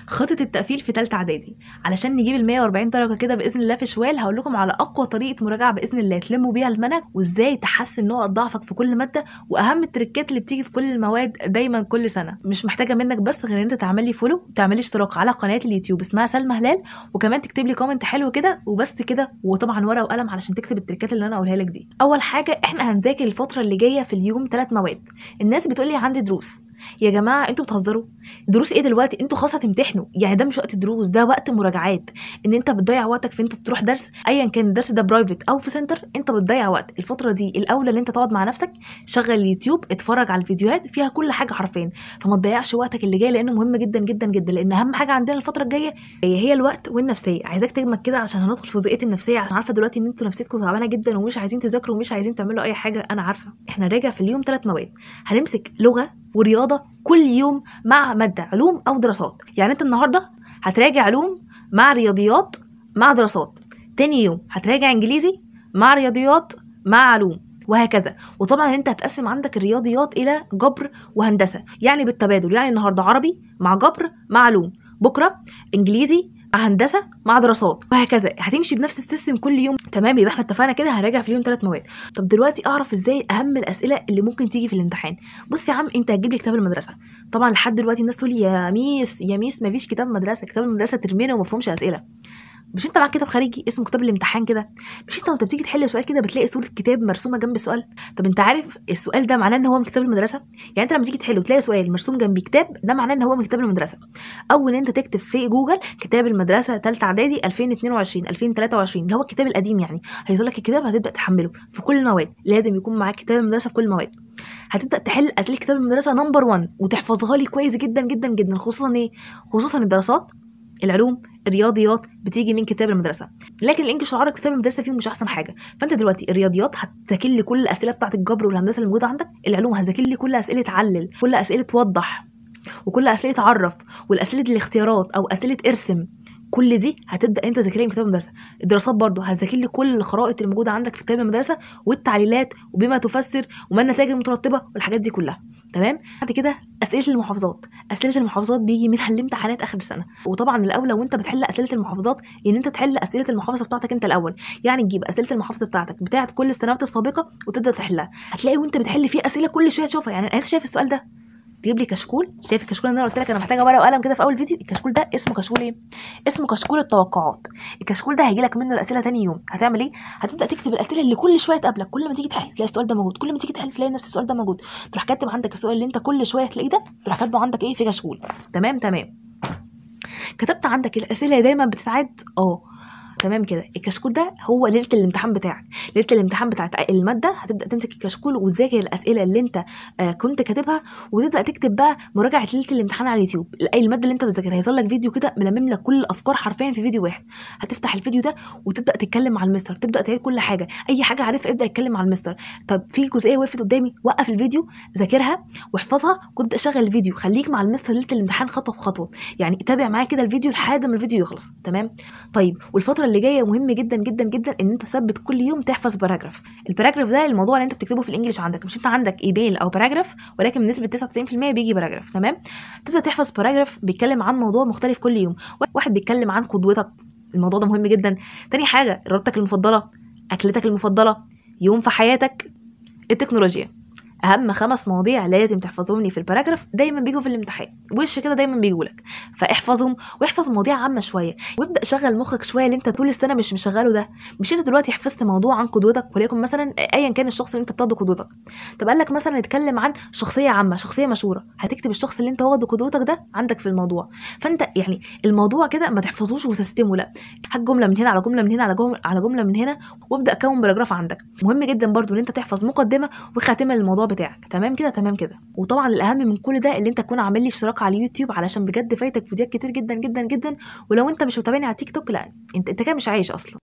خطة التقفيل في تالتة اعدادي علشان نجيب ال 140 درجة كده بإذن الله في شوال. هقول لكم على أقوى طريقة مراجعة بإذن الله تلموا بيها المنهج، وإزاي تحسن نقط ضعفك في كل مادة، وأهم التريكات اللي بتيجي في كل المواد دايما كل سنة. مش محتاجة منك بس غير إن أنت تعمل لي فولو وتعمل لي اشتراك على قناة اليوتيوب اسمها سلمى هلال، وكمان تكتب لي كومنت حلو كده وبس كده، وطبعا ورقة وقلم علشان تكتب التريكات اللي أنا أقولها لك دي. أول حاجة إحنا هنذاكر الفترة اللي جاية في اليوم 3 مواد. الناس بتقول لي عندي دروس. يا جماعه انتوا بتهزروا؟ دروس ايه دلوقتي؟ انتوا خلاص هتمتحنوا، يعني ده مش وقت دروس، ده وقت مراجعات. ان انت بتضيع وقتك في انت تروح درس ايا كان الدرس ده برايفت او في سنتر، انت بتضيع وقت. الفتره دي الاولى ان انت تقعد مع نفسك، شغل اليوتيوب، اتفرج على الفيديوهات فيها كل حاجه حرفيا، فما تضيعش وقتك اللي جاي لانه مهم جدا جدا جدا. لان اهم حاجه عندنا الفتره الجايه هي الوقت والنفسيه. عايزاك تجمع كده عشان هندخل في جزئيه النفسيه، عشان عارفه دلوقتي ان انتوا نفسيتكم تعبانه جدا ومش عايزين تذاكروا ومش عايزين تعملوا اي حاجه، انا عارفه. احنا راجع في اليوم 3 مواد. هنمسك لغه ورياضه كل يوم مع ماده علوم او دراسات. يعني انت النهارده هتراجع علوم مع رياضيات مع دراسات، تاني يوم هتراجع انجليزي مع رياضيات مع علوم، وهكذا. وطبعا انت هتقسم عندك الرياضيات الى جبر وهندسه، يعني بالتبادل. يعني النهارده عربي مع جبر مع علوم، بكره انجليزي مع هندسه مع دراسات، وهكذا. هتمشي بنفس السيستم كل يوم. تمام، يبقى احنا اتفقنا كده هنراجع في اليوم 3 مواد. طب دلوقتي اعرف ازاي اهم الاسئله اللي ممكن تيجي في الامتحان. بص يا عم، انت هتجيب لي كتاب المدرسه. طبعا لحد دلوقتي الناس تقول يا ميس يا ميس مفيش كتاب مدرسه، كتاب المدرسه ترمينه وما فيهمش اسئله. مش انت معاك كتاب خارجي اسمه كتاب الامتحان كده؟ مش انت وانت بتيجي تحل سؤال كده بتلاقي صوره كتاب مرسومه جنب السؤال؟ طب انت عارف السؤال ده معناه ان هو من كتاب المدرسه؟ يعني انت لما تيجي تحله تلاقي سؤال مرسوم جنب كتاب، ده معناه ان هو من كتاب المدرسه. او ان انت تكتب في جوجل كتاب المدرسه ثالثه اعدادي 2022 2023 اللي هو الكتاب القديم، يعني هيظهر لك الكتاب، هتبدا تحمله في كل المواد. لازم يكون معاك كتاب المدرسه في كل المواد. هتبدا تحل اسئله كتاب المدرسه نمبر 1 وتحفظها لي كويس جدا جدا جدا. خصوصا ايه؟ خصوصا الدراسات، العلوم، الرياضيات بتيجي من كتاب المدرسه. لكن الانجليش والعربي كتاب المدرسه فيهم مش احسن حاجه. فانت دلوقتي الرياضيات هتذاكر لي كل الاسئله بتاعه الجبر والهندسه اللي موجوده عندك، العلوم هتذاكر لي كل اسئله تعلل، كل اسئله توضح، وكل اسئله تعرف، والاسئله الاختيارات او اسئله ارسم. كل دي هتبدا انت تذاكرها من كتاب المدرسه. الدراسات برضو هتذاكر لي كل الخرائط اللي موجوده عندك في كتاب المدرسه، والتعليلات وبما تفسر وما النتائج المترتبه والحاجات دي كلها. تمام. بعد كده اسئله المحافظات. اسئله المحافظات بيجي منها الامتحانات اخر السنه، وطبعا الاولى وانت بتحل اسئله المحافظات ان انت تحل اسئله المحافظه بتاعتك انت الاول. يعني تجيب اسئله المحافظه بتاعتك بتاعه كل السنوات السابقه وتبدا تحلها. هتلاقي وانت بتحل فيه اسئله كل شويه تشوفها. يعني انا شايف السؤال ده، تجيب لي كشكول. شايف الكشكول اللي انا قلت لك انا محتاجه ورقه وقلم كده في اول فيديو؟ الكشكول ده اسمه كشكول ايه؟ اسمه كشكول التوقعات. الكشكول ده هيجي لك منه الاسئله تاني يوم. هتعمل ايه؟ هتبدا تكتب الاسئله اللي كل شويه تقابلك، كل ما تيجي تحل تلاقي السؤال ده موجود، كل ما تيجي تحل تلاقي نفس السؤال ده موجود، تروح كاتب عندك السؤال اللي انت كل شويه تلاقيه ده، تروح كاتبه عندك ايه في كشكول. تمام تمام. كتبت عندك الاسئله اللي دايما بتتعد. تمام كده. الكشكول ده هو ليله الامتحان بتاعك. ليله الامتحان بتاعت الماده هتبدا تمسك الكشكول وتذاكر الاسئله اللي انت كنت كاتبها، وتبدا تكتب بقى مراجعه ليله الامتحان على اليوتيوب. اي الماده اللي انت بتذاكرها هيظهر لك فيديو كده ملمم لك كل الافكار حرفيا في فيديو واحد. هتفتح الفيديو ده وتبدا تتكلم مع المستر، تبدا تعيد كل حاجه، اي حاجه عارفها ابدا اتكلم مع المستر. طب في جزئيه وقفت قدامي، وقف الفيديو، ذاكرها واحفظها وابدا شغل الفيديو. خليك مع المستر ليله الامتحان خطوه بخطوه، يعني تابع معايا كده الفيديو لحد ما الفيديو يخلص. تمام. طيب والفتره اللي جايه مهم جدا جدا جدا ان انت تثبت كل يوم تحفظ باراجراف. الباراجراف ده الموضوع اللي انت بتكتبه في الانجليش عندك، مش انت عندك ايميل او باراجراف، ولكن بنسبه 99% بيجي باراجراف. تمام. تبدا تحفظ باراجراف بيتكلم عن موضوع مختلف كل يوم. واحد بيتكلم عن قدوتك، الموضوع ده مهم جدا. تاني حاجه رياضتك المفضله، اكلتك المفضله، يوم في حياتك، التكنولوجيا. اهم 5 مواضيع لازم تحفظهم لي في الباراجراف، دايما بيجوا في الامتحان وش كده دايما بيجوا لك. فاحفظهم واحفظ مواضيع عامه شويه، وابدا شغل مخك شويه اللي انت طول السنه مش مشغله ده. مش انت دلوقتي حفظت موضوع عن قدوتك، وليكن مثلا ايا كان الشخص اللي انت بتاخده قدوتك، طب قال لك مثلا نتكلم عن شخصيه عامه، شخصيه مشهوره، هتكتب الشخص اللي انت واخده قدوتك ده عندك في الموضوع. فانت يعني الموضوع كده ما تحفظوش وتستمه، لا، هات جمله من هنا على جمله من هنا على جمله من هنا، وابدا كون باراجراف عندك. مهم جدا برضو ان انت تحفظ مقدمه وخاتمه للموضوع بتاعك. تمام كده تمام كده. وطبعا الاهم من كل ده اللي انت تكون عامل لي اشتراك على اليوتيوب، علشان بجد فايتك فيديوهات كتير جدا جدا جدا. ولو انت مش متابعني على تيك توك، لا انت كده مش عايش اصلا.